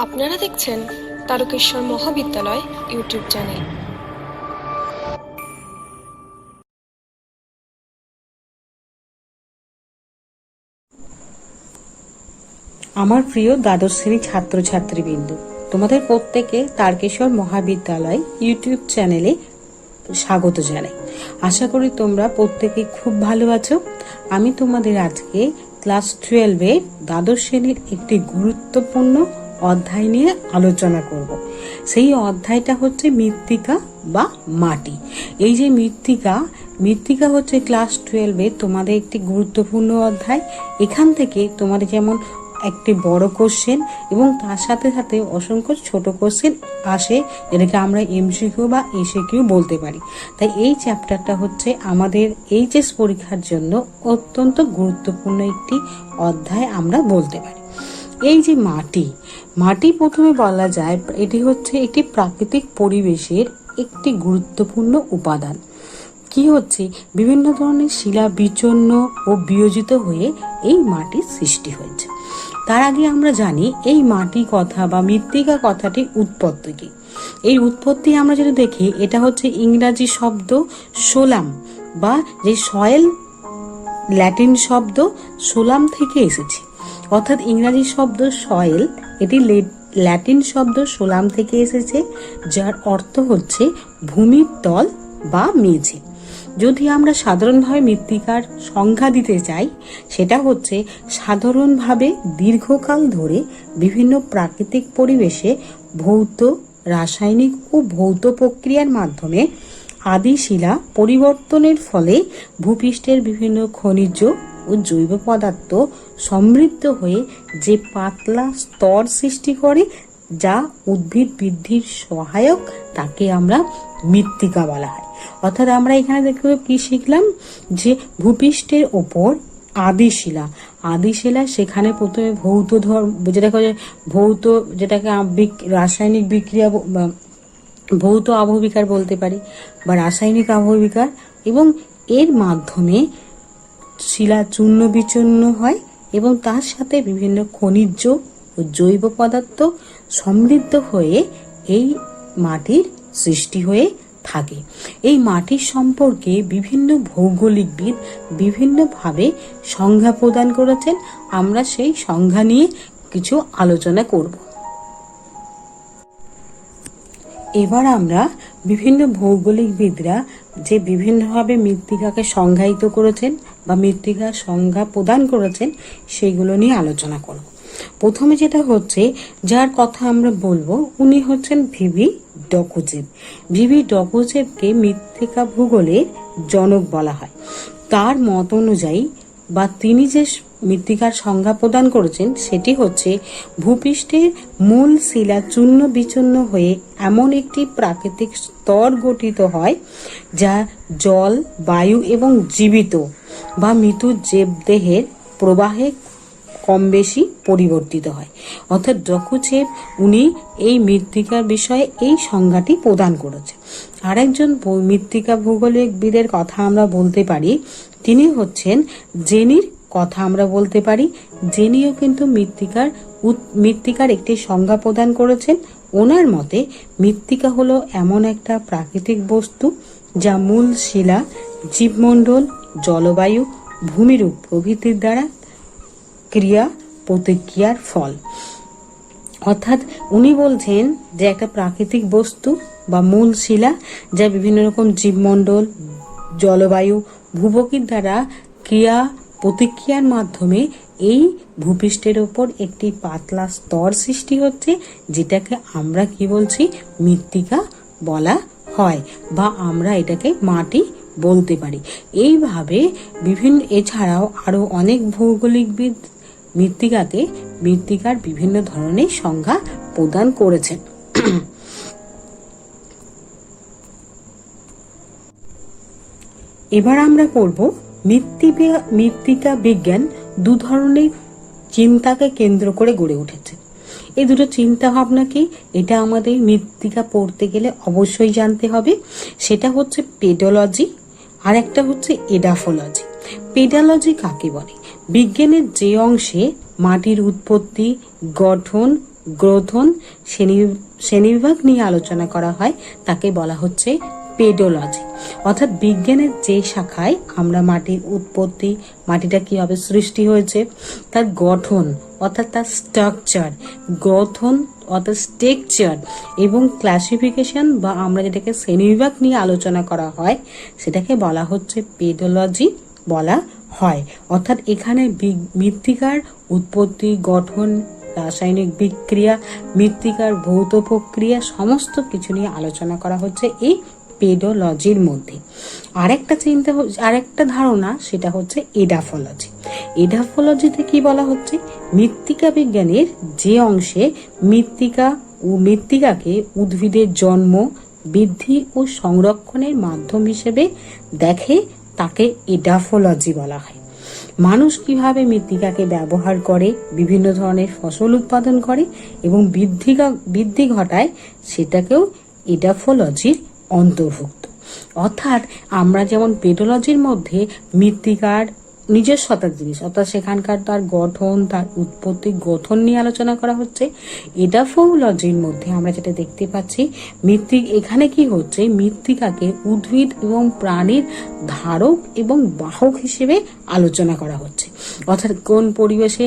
আপনারা দেখছেন তারকেশ্বর মহাবিদ্যালয় ইউটিউব চ্যানেল। আমার প্রিয় দ্বাদশ শ্রেণীর ছাত্রছাত্রীবৃন্দ, তোমাদের প্রত্যেকে তারকেশ্বর মহাবিদ্যালয় ইউটিউব চ্যানেলে স্বাগত জানাই। আশা করি তোমরা প্রত্যেকে খুব ভালো আছো। আমি তোমাদের আজকে ক্লাস 12-এ দ্বাদশ শ্রেণীর একটি গুরুত্বপূর্ণ অধ্যায় নিয়ে আলোচনা করব। সেই অধ্যায়টা হচ্ছে মৃত্তিকা বা মাটি। এই যে মৃত্তিকা হচ্ছে ক্লাস 12-এ তোমাদের একটি গুরুত্বপূর্ণ অধ্যায়। এখান থেকে তোমাদের যেমন একটি বড় কোশ্চেন এবং তার সাথে সাথে অসংখ্য ছোট কোশ্চেন আসে, যেটাকে আমরা এমসিকিউ বা এসিকিউ বলতে পারি। তাই এই চ্যাপ্টারটা হচ্ছে আমাদের এইচএস পরীক্ষার জন্য অত্যন্ত গুরুত্বপূর্ণ একটি অধ্যায় আমরা বলতে পারি। এই যে মাটি প্রথমে বলা যায় এটি হচ্ছে একটি প্রাকৃতিক পরিবেশের একটি গুরুত্বপূর্ণ উপাদান। কি হচ্ছে, বিভিন্ন ধরনের শিলা বিচন্ন ও বিয়োজিত হয়ে এই মাটির সৃষ্টি হয়েছে। তার আগে আমরা জানি এই মাটি কথা বা মৃত্তিকা কথাটি উৎপত্তি কি। এই উৎপত্তি আমরা যদি দেখি, এটা হচ্ছে ইংরাজি শব্দ সোলাম বা যে সয়েল, ল্যাটিন শব্দ সোলাম থেকে এসেছে। অর্থাৎ ইংরাজি শব্দ সয়েল, এটি ল্যাটিন শব্দ সোলাম থেকে এসেছে, যার অর্থ হচ্ছে ভূমির তল বা মেঝে। যদি আমরা সাধারণভাবে মৃত্তিকার সংজ্ঞা দিতে চাই, সেটা হচ্ছে সাধারণভাবে দীর্ঘকাল ধরে বিভিন্ন প্রাকৃতিক পরিবেশে ভৌত, রাসায়নিক ও ভৌত প্রক্রিয়ার মাধ্যমে আদি শিলা পরিবর্তনের ফলে ভূপৃষ্ঠের বিভিন্ন খনিজ ও জৈব পদার্থ সমৃদ্ধ হয়ে যে পাতলা স্তর সৃষ্টি করে, যা উদ্ভিদ বৃদ্ধির সহায়ক, তাকে আমরা মৃত্তিকা বলা হয়। অর্থাৎ আমরা এখানে দেখতে কি শিখলাম, যে ভূপৃষ্ঠের ওপর আদিশিলা, সেখানে প্রথমে যেটাকে রাসায়নিক বিক্রিয়া, ভৌত আবহবিকার বলতে পারি বা রাসায়নিক আবহবিকার, এবং এর মাধ্যমে শিলা চূর্ণ বিচূর্ণ হয় এবং তার সাথে বিভিন্ন খনিজ ও জৈব পদার্থ সমৃদ্ধ হয়ে এই মাটির সৃষ্টি হয়ে থাকে। এই মাটির সম্পর্কে বিভিন্ন ভৌগোলিকবিদ বিভিন্নভাবে সংজ্ঞা প্রদান করেছেন। আমরা সেই সংজ্ঞা নিয়ে কিছু আলোচনা করব। এবার আমরা বিভিন্ন ভৌগোলিকবিদরা যে বিভিন্নভাবে মৃত্তিকাকে সংজ্ঞায়িত করেছেন বা মৃত্তিকার সংজ্ঞা প্রদান করেছেন, সেগুলো নিয়ে আলোচনা করব। প্রথমে যেটা হচ্ছে, যার কথা আমরা বলবো, উনি হচ্ছেন ভিভি ডকুজেভ। ভিভি ডকুজেভকে মৃত্তিকা ভূগোলের জনক বলা হয়। তার মত অনুযায়ী বা তিনি যে মৃত্তিকার সংজ্ঞা প্রদান করেছেন, সেটি হচ্ছে ভূপৃষ্ঠের মূল শিলা চূর্ণ বিচূর্ণ হয়ে এমন একটি প্রাকৃতিক স্তর গঠিত হয়, যা জল, বায়ু এবং জীবিত বা মৃত জীবদেহের প্রবাহে কম বেশি পরিবর্তিত হয়। অর্থাৎ ডকুজেভ উনি এই মৃত্তিকার বিষয়ে এই সংজ্ঞাটি প্রদান করেছে। আরেকজন মৃত্তিকা ভূগোলিকবিদের কথা আমরা বলতে পারি, তিনি হচ্ছেন জেনির কথা আমরা বলতে পারি। জেনিও কিন্তু মৃত্তিকার একটি সংজ্ঞা প্রদান করেছেন। ওনার মতে মৃত্তিকা হলো এমন একটা প্রাকৃতিক বস্তু যা মূল শিলা, জীবমণ্ডল, জলবায়ু, ভূমিরূপ প্রভৃতির দ্বারা ক্রিয়া প্রতিক্রিয়ার ফল। অর্থাৎ উনি বলছেন যে একটা প্রাকৃতিক বস্তু বা মূল শিলা, যা বিভিন্ন রকম জীবমণ্ডল, জলবায়ু, ভূবকির দ্বারা ক্রিয়া প্রতিক্রিয়ার মাধ্যমে এই ভূপৃষ্ঠের ওপর একটি পাতলা স্তর সৃষ্টি হচ্ছে, যেটাকে আমরা কি বলছি, মৃত্তিকা বলা হয় বা আমরা এটাকে মাটি বলতে পারি। এইভাবে এছাড়াও আরো অনেক ভৌগোলিকবিদ মৃত্তিকার বিভিন্ন ধরনের সংজ্ঞা প্রদান করেছেন। এবার আমরা পড়ব মৃত্তিকা বিজ্ঞান দু ধরনের চিন্তাকে কেন্দ্র করে গড়ে উঠেছে। এই দুটো চিন্তা ভাবনা কি, এটা আমাদের মৃত্তিকা পড়তে গেলে অবশ্যই জানতে হবে। সেটা হচ্ছে পেডোলজি আর একটা হচ্ছে এডাফোলজি। পেডোলজি কাকে বলে? বিজ্ঞানের যে অংশে মাটির উৎপত্তি, গঠন, গ্রথন শ্রেণীবিভাগ নিয়ে আলোচনা করা হয় তাকে বলা হচ্ছে পেডোলজি। অর্থাৎ বিজ্ঞানের যে শাখায় আমরা মাটির উৎপত্তি, মাটিটা কিভাবে সৃষ্টি হয়েছে, তার গঠন অর্থাৎ তার স্ট্রাকচার, গঠন অর্থাৎ স্ট্রাকচার এবং ক্লাসিফিকেশন বা আমরা যেটাকে শ্রেণীবিভাগ নিয়ে আলোচনা করা হয় সেটাকে বলা হচ্ছে পেডোলজি বলা হয়। অর্থাৎ এখানে মৃত্তিকার উৎপত্তি, গঠন, রাসায়নিক বিক্রিয়া, মৃত্তিকার ভৌত প্রক্রিয়া সমস্ত কিছু নিয়ে আলোচনা করা হচ্ছে এই পেডোলজির মধ্যে। আরেকটা ধারণা সেটা হচ্ছে এডাফোলজি। এডাফোলজিতে কি বলা হচ্ছে, মৃত্তিকা বিজ্ঞানের যে অংশে মৃত্তিকাকে উদ্ভিদের জন্ম, বৃদ্ধি ও সংরক্ষণের মাধ্যম হিসেবে দেখে তাকে এডাফোলজি বলা হয়। মানুষ কিভাবে মৃত্তিকাকে ব্যবহার করে বিভিন্ন ধরনের ফসল উৎপাদন করে এবং বৃদ্ধি ঘটায় সেটাকেও এডাফোলজির অন্তর্ভুক্ত। অর্থাৎ আমরা যেমন পেডোলজির মধ্যে মৃত্তিকার নিজস্বতার জিনিস অর্থাৎ সেখানকার তার গঠন, তার উৎপত্তি, গঠন নিয়ে আলোচনা করা হচ্ছে, এডাফোলজির মধ্যে আমরা যেটা দেখতে পাচ্ছি এখানে কি হচ্ছে, মৃত্তিকাকে উদ্ভিদ এবং প্রাণীর ধারক এবং বাহক হিসেবে আলোচনা করা হচ্ছে। অর্থাৎ কোন পরিবেশে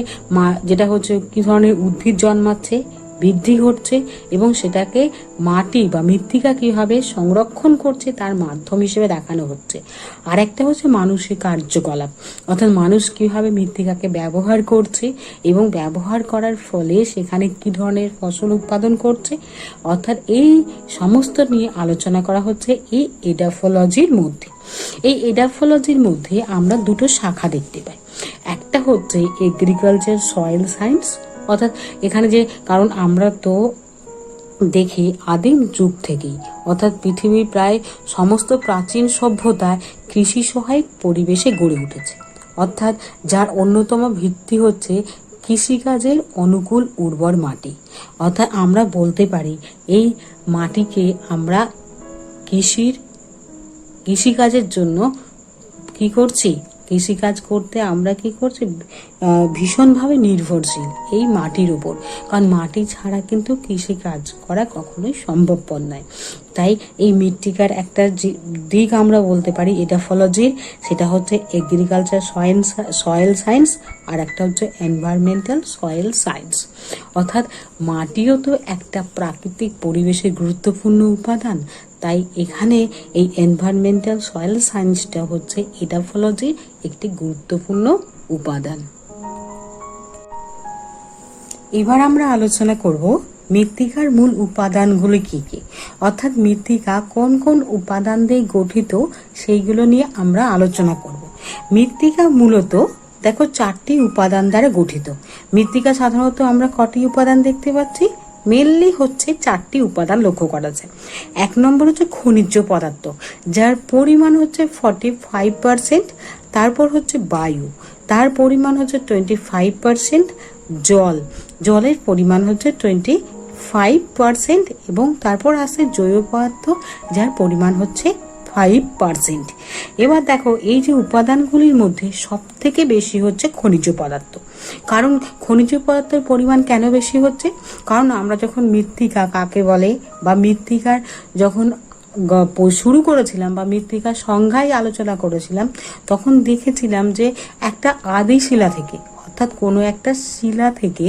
যেটা হচ্ছে কি ধরনের উদ্ভিদ জন্মাচ্ছে, বৃদ্ধি ঘটছে এবং সেটাকে মাটি বা মৃত্তিকা কিভাবে সংরক্ষণ করছে তার মাধ্যম হিসেবে দেখানো হচ্ছে। আর একটা হচ্ছে মানুষের কার্যকলাপ, অর্থাৎ মানুষ কিভাবে মৃত্তিকাকে ব্যবহার করছে এবং ব্যবহার করার ফলে সেখানে কি ধরনের ফসল উৎপাদন করছে, অর্থাৎ এই সমস্ত নিয়ে আলোচনা করা হচ্ছে এই এডাফোলজির মধ্যে। এই এডাফোলজির মধ্যে আমরা দুটো শাখা দেখতে পাই। একটা হচ্ছে এগ্রিকালচার সয়েল সায়েন্স, অর্থাৎ এখানে যে কারণ আমরা তো দেখি আদিম যুগ থেকেই অর্থাৎ পৃথিবীর প্রায় সমস্ত প্রাচীন সভ্যতায় কৃষি সহায়ক পরিবেশে গড়ে উঠেছে, অর্থাৎ যার অন্যতম ভিত্তি হচ্ছে কৃষিকাজের অনুকূল উর্বর মাটি। অর্থাৎ আমরা বলতে পারি এই মাটিকে আমরা কৃষিকাজের জন্য কি করছি, কৃষিকাজ করতে আমরা কি করছি ভীষণভাবে নির্ভরশীল এই মাটির উপর, কারণ মাটি ছাড়া কিন্তু কৃষিকাজ করা কখনোই সম্ভবপর নয়। তাই এই মৃত্তিকার একটা দিক আমরা বলতে পারি এডাফোলজির, সেটা হচ্ছে এগ্রিকালচার সয়েল সায়েন্স, আর একটা হচ্ছে এনভায়রনমেন্টাল সয়েল সায়েন্স। অর্থাৎ মাটিও তো একটা প্রাকৃতিক পরিবেশের গুরুত্বপূর্ণ উপাদান, তাই এখানে এই এনভায়রনমেন্টাল সয়েল সায়েন্সটা হচ্ছে এডাফোলজির একটি গুরুত্বপূর্ণ উপাদান। এবার আমরা আলোচনা করব মৃত্তিকার মূল উপাদানগুলো কি কি, অর্থাৎ মৃত্তিকা কোন কোন উপাদান দিয়ে গঠিত সেইগুলো নিয়ে আমরা আলোচনা করব। মৃত্তিকা মূলত দেখো 4টি উপাদান দ্বারা গঠিত। মৃত্তিকা সাধারণত আমরা কটি উপাদান দেখতে পাচ্ছি, মেনলি হচ্ছে 4টি উপাদান লক্ষ্য করা যায়। 1 নম্বর হচ্ছে খনিজ পদার্থ, যার পরিমাণ হচ্ছে 45%, তারপর হচ্ছে বায়ু, তার পরিমাণ হচ্ছে 25%, জলের পরিমাণ হচ্ছে 25% এবং তারপর আসে জৈব পদার্থ যার পরিমাণ হচ্ছে 5%। এবার দেখো এই যে উপাদানগুলির মধ্যে সব থেকে বেশি হচ্ছে খনিজ পদার্থ। কারণ খনিজ পদার্থের পরিমাণ কেন বেশি হচ্ছে, কারণ আমরা যখন মৃত্তিকা কাকে বলে বা মৃত্তিকার যখন শুরু করেছিলাম বা মৃত্তিকার সংজ্ঞায় আলোচনা করেছিলাম তখন দেখেছিলাম যে একটা আদি শিলা থেকে অর্থাৎ কোনো একটা শিলা থেকে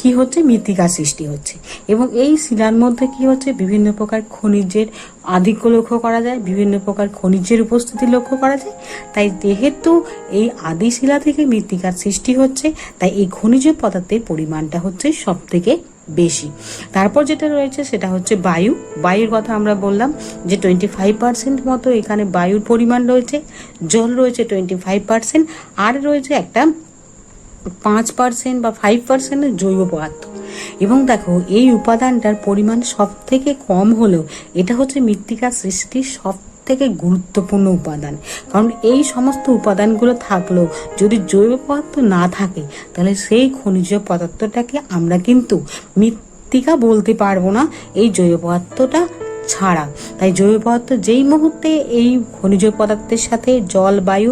কি হচ্ছে মৃত্তিকা সৃষ্টি হচ্ছে এবং এই শিলার মধ্যে কি হচ্ছে বিভিন্ন প্রকার খনিজের আধিক্য লক্ষ্য করা যায়, বিভিন্ন প্রকার খনিজের উপস্থিতি লক্ষ্য করা যায়। তাই যেহেতু এই আদি শিলা থেকে মৃত্তিকার সৃষ্টি হচ্ছে তাই এই খনিজ পদার্থের পরিমাণটা হচ্ছে সব থেকে বেশি। তারপর যেটা রয়েছে সেটা হচ্ছে বায়ুর কথা আমরা বললাম যে 25% মতো এখানে বায়ুর পরিমাণ রয়েছে, জল রয়েছে 25%, আর রয়েছে একটা 5% বা 5% জৈব পদার্থ। এবং দেখো এই উপাদানটার পরিমাণ সব থেকে কম হলেও এটা হচ্ছে মৃত্তিকা সৃষ্টির সব থেকে গুরুত্বপূর্ণ উপাদান, কারণ এই সমস্ত উপাদানগুলো থাকলেও যদি জৈব পদার্থ না থাকে তাহলে সেই খনিজ পদার্থটাকে আমরা কিন্তু মৃত্তিকা বলতে পারবো না এই জৈব পদার্থটা ছাড়া। তাই জৈব পদার্থ যেই মুহূর্তে এই খনিজ পদার্থের সাথে জল, বায়ু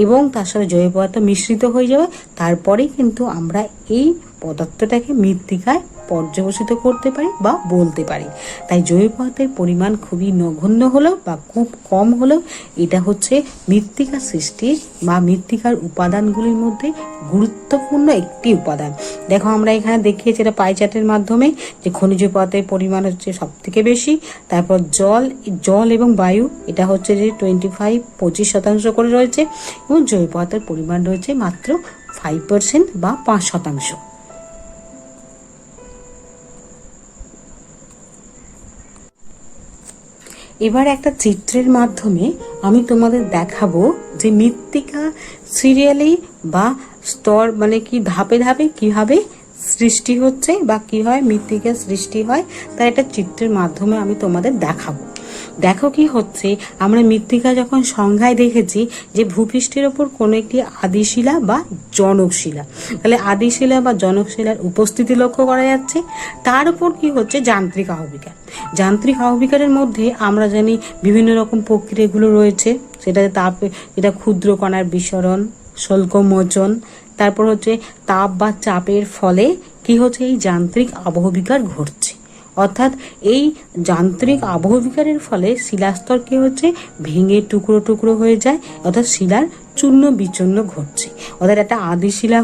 এবং তার সাথে জৈব পদার্থ মিশ্রিত হয়ে যাবে, তারপরেই কিন্তু আমরা এই পদার্থটাকে মৃত্তিকায় পর্যবসিত করতে পারি বা বলতে পারি। তাই জৈব পদার্থের পরিমাণ খুবই নগণ্য হলেও বা খুব কম হলেও এটা হচ্ছে মৃত্তিকা সৃষ্টির বা মৃত্তিকার উপাদানগুলির মধ্যে গুরুত্বপূর্ণ একটি উপাদান। দেখো আমরা এখানে দেখিয়েছি এটা পাই চার্টের মাধ্যমে যে খনিজ পদার্থের পরিমাণ হচ্ছে সব থেকে বেশি, তারপর জল এবং বায়ু এটা হচ্ছে যে 25% করে রয়েছে, এবং জৈব পদার্থের পরিমাণ রয়েছে মাত্র 5% বা 5%। এবার একটা চিত্রের মাধ্যমে আমি তোমাদের দেখাবো যে মৃত্তিকা সিরিয়ালি বা স্তর মানে কি ধাপে ধাপে কিভাবে সৃষ্টি হচ্ছে বা কিভাবে মৃত্তিকা সৃষ্টি হয়, তাই একটা চিত্রের মাধ্যমে আমি তোমাদের দেখাবো। দেখো কি হচ্ছে, আমরা মৃত্তিকা যখন সংজ্ঞায় দেখেছি যে ভূপৃষ্ঠের ওপর কোনো একটি আদিশিলা বা জনকশিলা, তাহলে আদিশিলা বা জনকশিলার উপস্থিতি লক্ষ্য করা যাচ্ছে। তার উপর কি হচ্ছে যান্ত্রিক আহবিকার। যান্ত্রিক আহবিকারের মধ্যে আমরা জানি বিভিন্ন রকম প্রক্রিয়াগুলো রয়েছে, সেটাতে যেটা ক্ষুদ্র কণার বিসরণ, শুল্ক মোচন, তারপর হচ্ছে তাপ বা চাপের ফলে কি হচ্ছে এই যান্ত্রিক আবহবিকার ঘটছে। অর্থাৎ এই যান্ত্রিক আবহবিকারের ফলে শিলাস্তর কি হচ্ছে ভেঙে টুকরো টুকরো হয়ে যায়, অর্থাৎ শিলার চূর্ণ বিচূর্ণ ঘটছে। অর্থাৎ একটা আদিশিলা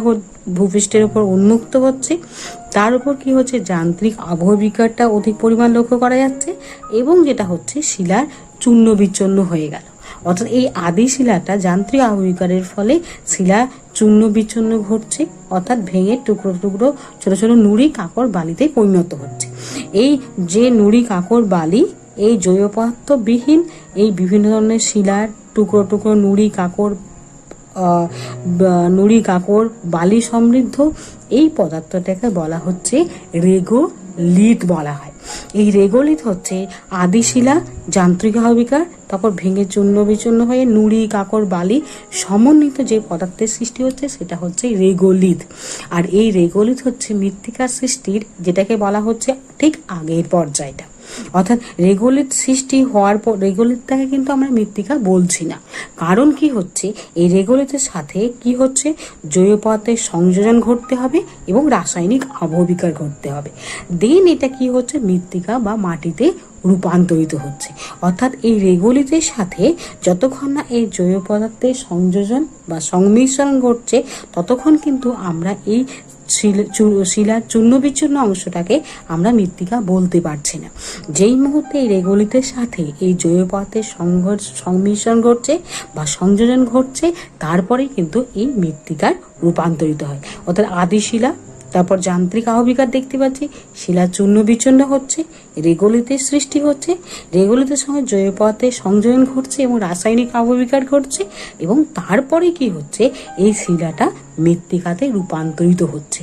ভূপৃষ্ঠের উপর উন্মুক্ত হচ্ছে, তার উপর কি হচ্ছে যান্ত্রিক আবহবিকারটা অধিক পরিমাণ লক্ষ্য করা যাচ্ছে, এবং যেটা হচ্ছে শিলার চূর্ণ বিচূর্ণ হয়ে গেল। অর্থাৎ এই আদি শিলাটা যান্ত্রিক আবহবিকারের ফলে শিলা চূর্ণ বিচূর্ণ ঘটছে, অর্থাৎ ভেঙে টুকরো টুকরো ছোট ছোট নুড়ি কাকর বালিতে পরিণত হচ্ছে। এই যে নুড়ি কাকর বালি, এই জৈব পদার্থবিহীন এই বিভিন্ন ধরনের শিলার টুকরো টুকরো নুড়ি কাকর বালি সমৃদ্ধ এই পদার্থটাকে বলা হচ্ছে রেগোলিথ বলা হয়। এই রেগোলিথ হচ্ছে আদিশিলা যান্ত্রিক আহবিকার, তারপর ভেঙে চূর্ণ বিচূর্ণ হয়ে নুড়ি কাকর বালি সমন্বিত যে পদার্থের সৃষ্টি হচ্ছে সেটা হচ্ছে রেগোলিথ। আর এই রেগোলিথ হচ্ছে মৃত্তিকার সৃষ্টির যেটাকে বলা হচ্ছে ঠিক আগের পর্যায়টা। অর্থাৎ রেগোলিথ সৃষ্টি হওয়ার পর রেগোলিথটাকে কিন্তু আমরা মৃত্তিকা বলছি না, কারণ কি হচ্ছে এই রেগোলিথের সাথে কি হচ্ছে জৈব পদার্থের সংযোজন ঘটতে হবে এবং রাসায়নিক আবহবিকার ঘটতে হবে, দেন এটা কি হচ্ছে মৃত্তিকা বা মাটিতে রূপান্তরিত হচ্ছে। অর্থাৎ এই রেগোলিথের সাথে যতক্ষণ না এই জৈব পদার্থের সংযোজন বা সংমিশ্রণ ঘটছে ততক্ষণ কিন্তু আমরা এই শিলার চূর্ণ বিচূর্ণ অংশটাকে আমরা মৃত্তিকা বলতে পারছি না। যেই মুহূর্তে এই রেগোলিথের সাথে এই জৈব পদার্থের সংমিশ্রণ ঘটছে বা সংযোজন ঘটছে, তারপরেই কিন্তু এই মৃত্তিকার রূপান্তরিত হয়। অর্থাৎ আদিশিলা, তারপর যান্ত্রিক আহবিকার দেখতে পাচ্ছি, শিলা চূর্ণ বিচূর্ণ হচ্ছে, রেগোলিথের সৃষ্টি হচ্ছে, রেগোলিথের সঙ্গে জৈব পদার্থের সংযোজন ঘটছে এবং রাসায়নিক আবহবিকার ঘটছে, এবং তারপরে কি হচ্ছে এই শিলাটা মৃত্তিকাতে রূপান্তরিত হচ্ছে।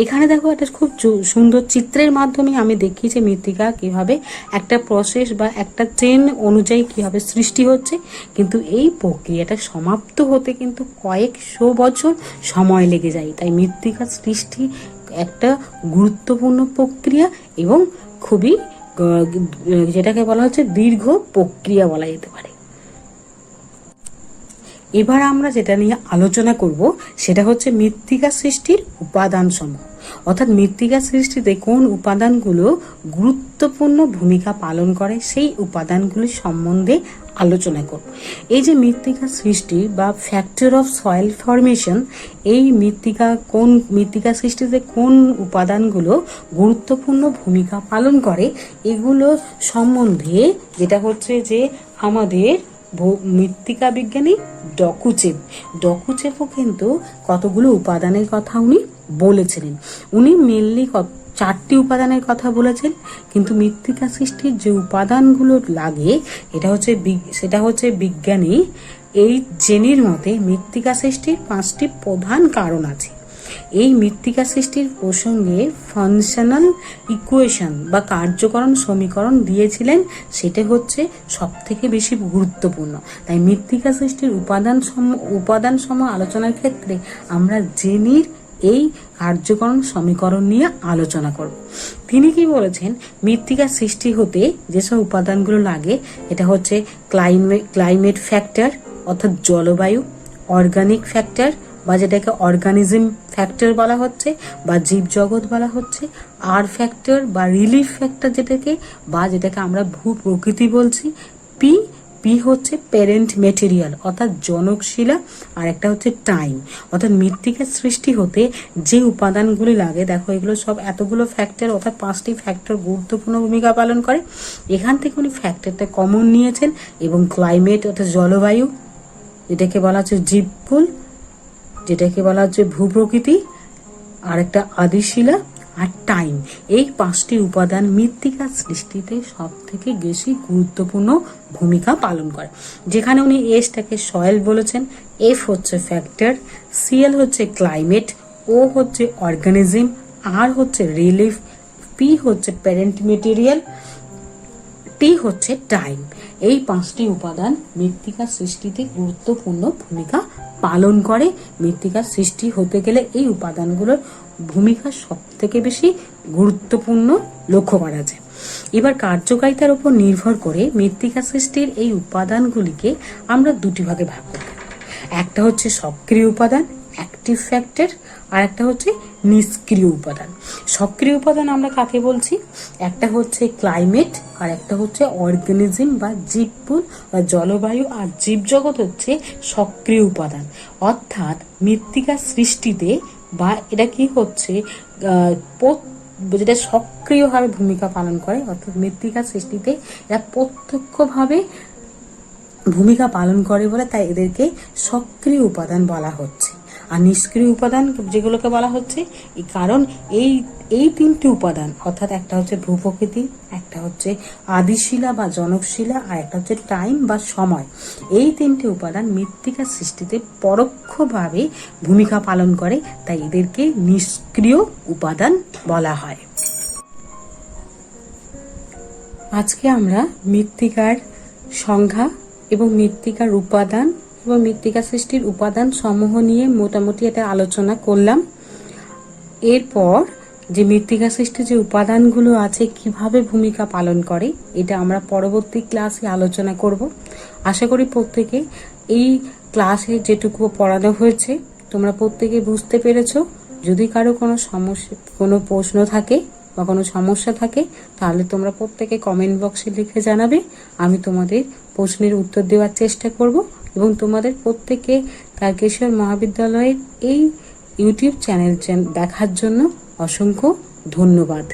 এখানে দেখো একটা খুব সুন্দর চিত্রের মাধ্যমে আমি দেখিয়েছি মৃত্তিকা কিভাবে একটা প্রসেস বা একটা চেন অনুযায়ী কিভাবে সৃষ্টি হচ্ছে, কিন্তু এই প্রক্রিয়াটা সমাপ্ত হতে কিন্তু কয়েকশো বছর সময় লেগে যায়। তাই মৃত্তিকার সৃষ্টি একটা গুরুত্বপূর্ণ প্রক্রিয়া এবং খুবই যেটাকে বলা হচ্ছে দীর্ঘ প্রক্রিয়া বলা যেতে পারে। এবার আমরা যেটা নিয়ে আলোচনা করব সেটা হচ্ছে মৃত্তিকা সৃষ্টির উপাদান সমূহ। অর্থাৎ মৃত্তিকা সৃষ্টিতে কোন উপাদানগুলো গুরুত্বপূর্ণ ভূমিকা পালন করে সেই উপাদানগুলি সম্বন্ধে আলোচনা করব। এই যে মৃত্তিকা সৃষ্টি বা ফ্যাক্টর অফ সয়েল ফরমেশন, এই মৃত্তিকা সৃষ্টিতে কোন উপাদানগুলো গুরুত্বপূর্ণ ভূমিকা পালন করে এগুলো সম্বন্ধে যেটা হচ্ছে যে আমাদের মৃত্তিকা বিজ্ঞানী ডকুচেভও কিন্তু কতগুলো উপাদানের কথা উনি বলেছিলেন। উনি মেনলি 4টি উপাদানের কথা বলেছেন, কিন্তু মৃত্তিকা সৃষ্টির যে উপাদানগুলো লাগে সেটা হচ্ছে বিজ্ঞানী এই জেনির মতে মৃত্তিকা সৃষ্টির 5টি প্রধান কারণ আছে। এই মৃত্তিকা সৃষ্টির প্রসঙ্গে ফাংশনাল ইকুয়েশন বা কার্যকরণ সমীকরণ দিয়েছিলেন, সেটা হচ্ছে সব থেকে বেশি গুরুত্বপূর্ণ। তাই মৃত্তিকা সৃষ্টির উপাদান সমূহ আলোচনার ক্ষেত্রে আমরা জেনির এই কার্যকরণ সমীকরণ নিয়ে আলোচনা করব। তিনি কি বলেছেন, মৃত্তিকা সৃষ্টি হতে যেসব উপাদানগুলো লাগে এটা হচ্ছে ক্লাইমেট ফ্যাক্টর অর্থাৎ জলবায়ু, অর্গানিক ফ্যাক্টর বা যেটাকে অর্গানিজম ফ্যাক্টর বলা হচ্ছে বা জীবজগৎ বলা হচ্ছে, আর ফ্যাক্টর বা রিলিফ ফ্যাক্টর যেটাকে আমরা ভূ প্রকৃতি বলছি। পি পি হচ্ছে প্যারেন্ট মেটেরিয়াল অর্থাৎ জনকশিলা, আর একটা হচ্ছে টাইম অর্থাৎ মৃত্তিকার সৃষ্টি হতে যে উপাদানগুলি লাগে। দেখো এগুলো সব এতগুলো ফ্যাক্টর অর্থাৎ 5টি ফ্যাক্টর গুরুত্বপূর্ণ ভূমিকা পালন করে। এখান থেকে উনি ফ্যাক্টরটা কমন নিয়েছেন এবং ক্লাইমেট অর্থাৎ জলবায়ু, যেটাকে বলা হচ্ছে জীবকুল, যেটাকে বলা হচ্ছে ভূপ্রকৃতি, আর একটা আদিশিলা, আর টাইম, এই 5টি উপাদান মৃত্তিকার সৃষ্টিতে সব থেকে বেশি গুরুত্বপূর্ণ ভূমিকা পালন করে। যেখানে উনি এসটাকে সয়েল বলেছেন, এফ হচ্ছে ফ্যাক্টর, সিএল হচ্ছে ক্লাইমেট, ও হচ্ছে অর্গানিজম, আর হচ্ছে রিলিফ, পি হচ্ছে প্যারেন্ট মেটেরিয়াল, টি হচ্ছে টাইম। এই 5টি উপাদান মৃত্তিকার সৃষ্টিতে গুরুত্বপূর্ণ ভূমিকা পালন করে। মৃত্তিকার সৃষ্টি হতে গেলে এই উপাদানগুলোর ভূমিকা সব থেকে বেশি গুরুত্বপূর্ণ লক্ষ্য করা যায়। এবার কার্যকারিতার উপর নির্ভর করে মৃত্তিকা সৃষ্টির এই উপাদানগুলিকে আমরা দুটি ভাগে ভাগ করতে পারি। একটা হচ্ছে সক্রিয় উপাদান অ্যাক্টিভ ফ্যাক্টর, আর একটা হচ্ছে নিষ্ক্রিয় উপাদান। সক্রিয় উপাদান আমরা কাকে বলছি? একটা হচ্ছে ক্লাইমেট, আর একটা হচ্ছে অর্গানিজম বা জীবকুল বা জলবায়ু, আর জীবজগৎ হচ্ছে সক্রিয় উপাদান। অর্থাৎ মৃত্তিকার সৃষ্টিতে বা এটা কি হচ্ছে যেটা সক্রিয়ভাবে ভূমিকা পালন করে, অর্থাৎ মৃত্তিকার সৃষ্টিতে এরা প্রত্যক্ষভাবে ভূমিকা পালন করে বলে তাই এদেরকে সক্রিয় উপাদান বলা হচ্ছে। আর নিষ্ক্রিয় উপাদান যেগুলোকে বলা হচ্ছে কারণ এই 3টি উপাদান অর্থাৎ একটা হচ্ছে ভূপ্রকৃতি, একটা হচ্ছে আদিশিলা বা জনকশিলা, আর একটা হচ্ছে টাইম বা সময়। এই 3টি উপাদান মৃত্তিকার সৃষ্টিতে পরোক্ষভাবে ভূমিকা পালন করে, তাই এদেরকে নিষ্ক্রিয় উপাদান বলা হয়। আজকে আমরা মৃত্তিকার সংজ্ঞা এবং মৃত্তিকার উপাদান এবং মৃত্তিকা সৃষ্টির উপাদান সমূহ নিয়ে মোটামুটি এটা আলোচনা করলাম। এরপর যে মৃত্তিকা সৃষ্টির যে উপাদানগুলো আছে কিভাবে ভূমিকা পালন করে এটা আমরা পরবর্তী ক্লাসে আলোচনা করব। আশা করি প্রত্যেকে এই ক্লাসে যেটুকু পড়ানো হয়েছে তোমরা প্রত্যেকে বুঝতে পেরেছো। যদি কারো কোনো প্রশ্ন থাকে বা কোনো সমস্যা থাকে তাহলে তোমরা প্রত্যেকে কমেন্ট বক্সে লিখে জানাবে। আমি তোমাদের প্রশ্নের উত্তর দেওয়ার চেষ্টা করব এবং তোমাদের প্রত্যেকে তারকেশ্বর মহাবিদ্যালয়ের এই ইউটিউব চ্যানেল দেখার জন্য অসংখ্য ধন্যবাদ।